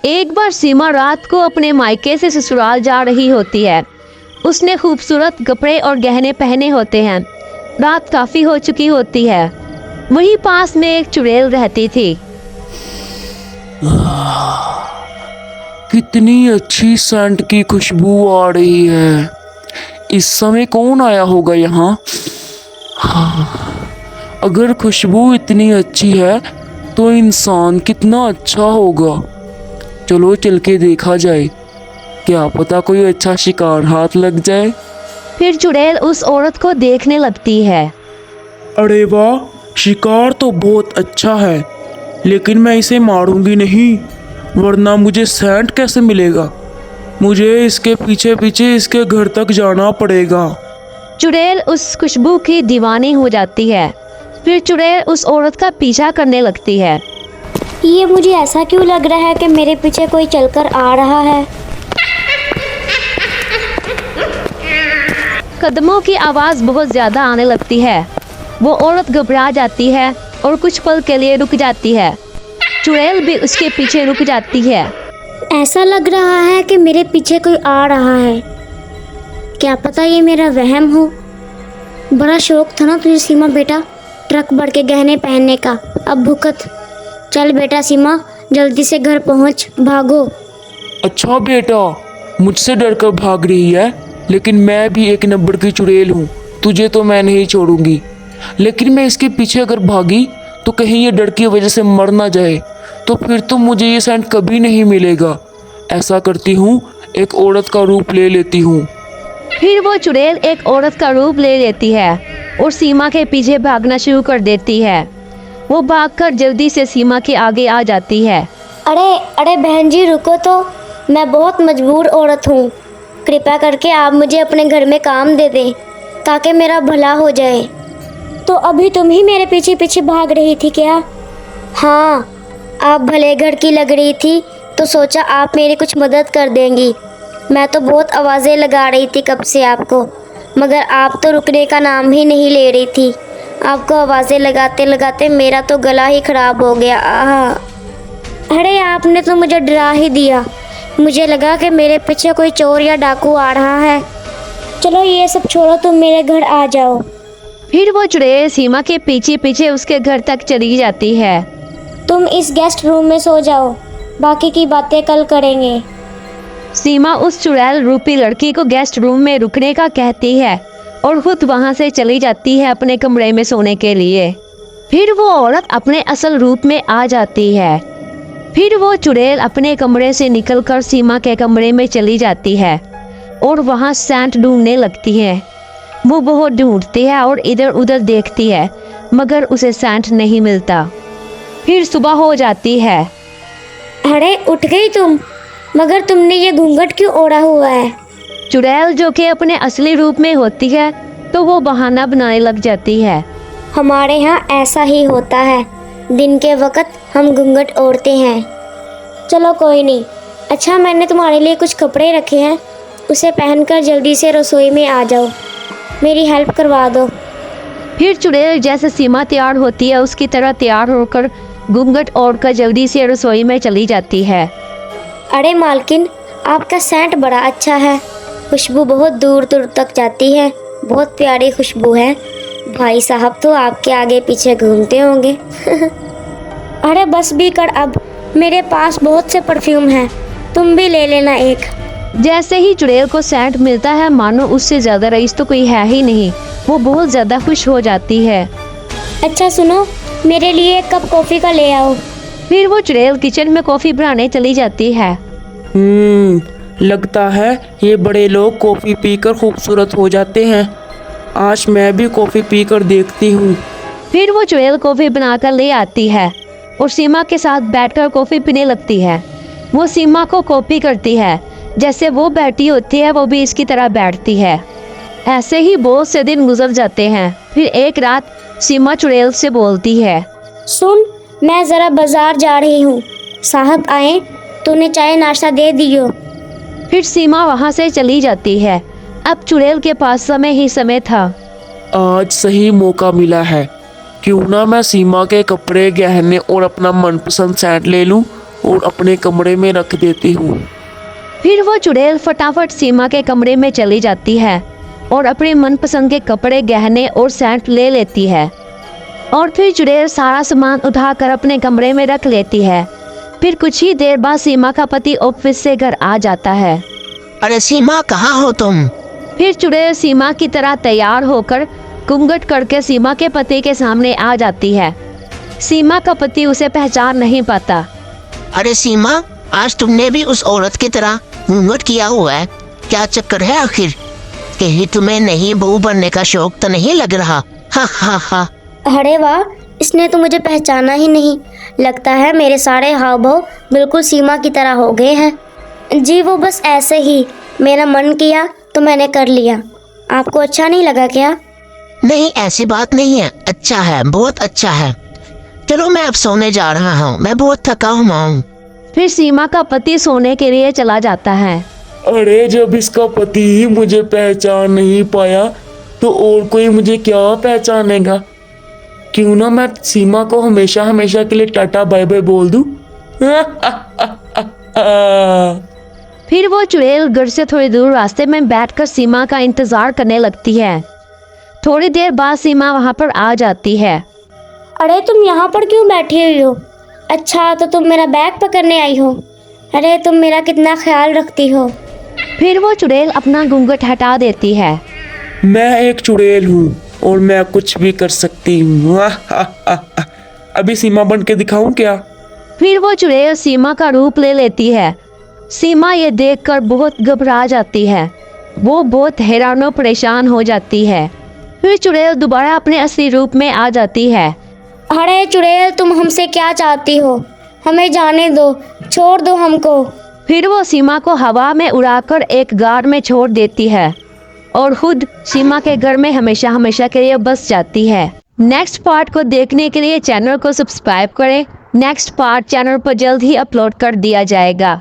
एक बार सीमा रात को अपने मायके से ससुराल जा रही होती है। उसने खूबसूरत कपड़े और गहने पहने होते हैं। रात काफ़ी हो चुकी होती है। वहीं पास में एक चुड़ैल रहती थी। कितनी अच्छी सेंट की खुशबू आ रही है। इस समय कौन आया होगा यहाँ? अगर खुशबू इतनी अच्छी है तो इंसान कितना अच्छा होगा। चलो चल के देखा जाए, क्या पता कोई अच्छा शिकार हाथ लग जाए। फिर चुड़ैल उस औरत को देखने लगती है। अरे वाह, शिकार तो बहुत अच्छा है, लेकिन मैं इसे मारूंगी नहीं, वरना मुझे सेंट कैसे मिलेगा। मुझे इसके पीछे पीछे इसके घर तक जाना पड़ेगा। चुड़ैल उस खुशबू की दीवानी हो जाती है। फिर चुड़ैल उस औरत का पीछा करने लगती है। ये मुझे ऐसा क्यों लग रहा है कि मेरे पीछे कोई चलकर आ रहा है। कदमों की आवाज़ बहुत ज़्यादा आने लगती है। वो औरत घबरा जाती है और कुछ पल के लिए रुक जाती है। चुड़ैल भी उसके पीछे रुक जाती है। ऐसा लग रहा है कि मेरे पीछे कोई आ रहा है। क्या पता ये मेरा वहम हो। बड़ा शौक था ना तुझे सीमा बेटा, ट्रक भर के गहने पहनने का। अब भुगत। चल बेटा सीमा, जल्दी से घर पहुंच, भागो। अच्छा बेटा, मुझसे डरकर भाग रही है, लेकिन मैं भी एक नंबर की चुड़ैल हूँ। तुझे तो मैं नहीं छोड़ूंगी, लेकिन मैं इसके पीछे अगर भागी तो कहीं ये डर की वजह से मर ना जाए, तो फिर तो मुझे ये सेंट कभी नहीं मिलेगा। ऐसा करती हूँ, एक औरत का रूप ले लेती हूँ। फिर वो चुड़ैल एक औरत का रूप ले लेती है और सीमा के पीछे भागना शुरू कर देती है। वो भागकर जल्दी से सीमा के आगे आ जाती है। अरे अरे बहन जी रुको तो, मैं बहुत मजबूर औरत हूँ। कृपया करके आप मुझे अपने घर में काम दे दें ताकि मेरा भला हो जाए। तो अभी तुम ही मेरे पीछे पीछे भाग रही थी क्या? हाँ, आप भले घर की लग रही थी तो सोचा आप मेरी कुछ मदद कर देंगी। मैं तो बहुत आवाज़ें लगा रही थी कब से आपको, मगर आप तो रुकने का नाम ही नहीं ले रही थी। आपको आवाज़ें लगाते लगाते मेरा तो गला ही खराब हो गया। आहा, अरे आपने तो मुझे डरा ही दिया। मुझे लगा कि मेरे पीछे कोई चोर या डाकू आ रहा है। चलो ये सब छोड़ो, तुम मेरे घर आ जाओ। फिर वो चुड़ैल सीमा के पीछे पीछे उसके घर तक चली जाती है। तुम इस गेस्ट रूम में सो जाओ, बाकी की बातें कल करेंगे। सीमा उस चुड़ैल रूपी लड़की को गेस्ट रूम में रुकने का कहती है और खुद वहां से चली जाती है अपने कमरे में सोने के लिए। फिर वो औरत अपने असल रूप में आ जाती है। फिर वो चुड़ैल अपने कमरे से निकलकर सीमा के कमरे में चली जाती है और वहां सेंट ढूंढने लगती है। वो बहुत ढूंढती है और इधर उधर देखती है, मगर उसे सेंट नहीं मिलता। फिर सुबह हो जाती है। अरे उठ गई तुम, मगर तुमने ये घूंघट क्यों ओढ़ा हुआ है? चुड़ैल जो कि अपने असली रूप में होती है तो वो बहाना बनाने लग जाती है। हमारे यहाँ ऐसा ही होता है, दिन के वक्त हम घूंघट ओढ़ते हैं। चलो कोई नहीं। अच्छा, मैंने तुम्हारे लिए कुछ कपड़े रखे हैं, उसे पहनकर जल्दी से रसोई में आ जाओ, मेरी हेल्प करवा दो। फिर चुड़ैल जैसे सीमा तैयार होती है उसकी तरह तैयार होकर घूंघट ओढ़कर जल्दी से रसोई में चली जाती है। अरे मालकिन, आपका सेंट बड़ा अच्छा है, खुशबू बहुत दूर दूर तक जाती है, बहुत प्यारी खुशबू है। भाई साहब तो आपके आगे पीछे घूमते होंगे। अरे बस भी कर अब, मेरे पास बहुत से परफ्यूम हैं, तुम भी ले लेना एक। जैसे ही चुड़ैल को सेंट मिलता है, मानो उससे ज़्यादा रईस तो कोई है ही नहीं। वो बहुत ज़्यादा खुश हो जाती है। अच्छा सुनो, मेरे लिए एक कप कॉफ़ी का ले आओ। फिर वो चुड़ैल किचन में कॉफ़ी बनाने चली जाती है। लगता है ये बड़े लोग कॉफ़ी पीकर खूबसूरत हो जाते हैं। आज मैं भी कॉफ़ी पीकर देखती हूँ। फिर वो चुड़ैल कॉफ़ी बनाकर ले आती है और सीमा के साथ बैठकर कॉफ़ी पीने लगती है। वो सीमा को कॉपी करती है, जैसे वो बैठी होती है वो भी इसकी तरह बैठती है। ऐसे ही बहुत से दिन गुजर जाते हैं। फिर एक रात सीमा चुड़ैल से बोलती है, सुन, मैं ज़रा बाजार जा रही हूँ, साहब आए तो उन्हें चाय नाश्ता दे दियो। फिर सीमा वहाँ से चली जाती है। अब चुड़ैल के पास समय ही समय था। आज सही मौका मिला है, क्यों ना मैं सीमा के कपड़े, गहने और अपना मनपसंद सेंट ले लूं और अपने कमरे में रख देती हूँ। फिर वो चुड़ैल फटाफट सीमा के कमरे में चली जाती है और अपने मनपसंद के कपड़े, गहने और सेंट ले लेती है। और फिर चुड़ैल सारा सामान उठाकर अपने कमरे में रख लेती है। फिर कुछ ही देर बाद सीमा का पति ऑफिस से घर आ जाता है। अरे सीमा, कहाँ हो तुम? फिर चुड़ैल सीमा की तरह तैयार होकर घूंघट करके सीमा के पति के सामने आ जाती है। सीमा का पति उसे पहचान नहीं पाता। अरे सीमा, आज तुमने भी उस औरत की तरह घूंघट किया हुआ है, क्या चक्कर है आखिर? कहीं तुम्हें नहीं बहू बनने का शौक तो नहीं लग रहा? हा हा हा। अरे वाह, इसने तो मुझे पहचाना ही नहीं। लगता है मेरे सारे हाव भाव बिल्कुल सीमा की तरह हो गए हैं। जी वो बस ऐसे ही, मेरा मन किया तो मैंने कर लिया। आपको अच्छा नहीं लगा क्या? नहीं, ऐसी बात नहीं है, अच्छा है, बहुत अच्छा है। चलो मैं अब सोने जा रहा हूँ, मैं बहुत थका हुआ हूँ। फिर सीमा का पति सोने के लिए चला जाता है। अरे जब इसका पति ही मुझे पहचान नहीं पाया तो और कोई मुझे क्या पहचानेगा? क्यों ना मैं सीमा को हमेशा हमेशा के लिए टाटा बाय बाय बोल दूं। फिर वो चुड़ैल घर से थोड़ी दूर रास्ते में बैठकर सीमा का इंतजार करने लगती है। थोड़ी देर बाद सीमा वहां पर आ जाती है। अरे तुम यहाँ पर क्यों बैठी हुई हो? अच्छा, तो तुम मेरा बैग पकड़ने आई हो। अरे तुम मेरा कितना ख्याल रखती हो। फिर वो चुड़ैल अपना घूंघट हटा देती है। मैं एक चुड़ैल हूँ और मैं कुछ भी कर सकती हूँ। अभी सीमा बन के दिखाऊं क्या? फिर वो चुड़ैल सीमा का रूप ले लेती है। सीमा ये देखकर बहुत घबरा जाती है। वो बहुत हैरानो परेशान हो जाती है। फिर चुड़ैल दोबारा अपने असली रूप में आ जाती है। अरे चुड़ैल, तुम हमसे क्या चाहती हो? हमें जाने दो, छोड़ दो हमको। फिर वो सीमा को हवा में उड़ाकर एक गार में छोड़ देती है और खुद सीमा के घर में हमेशा हमेशा के लिए बस जाती है। नेक्स्ट पार्ट को देखने के लिए चैनल को सब्सक्राइब करें। नेक्स्ट पार्ट चैनल पर जल्द ही अपलोड कर दिया जाएगा।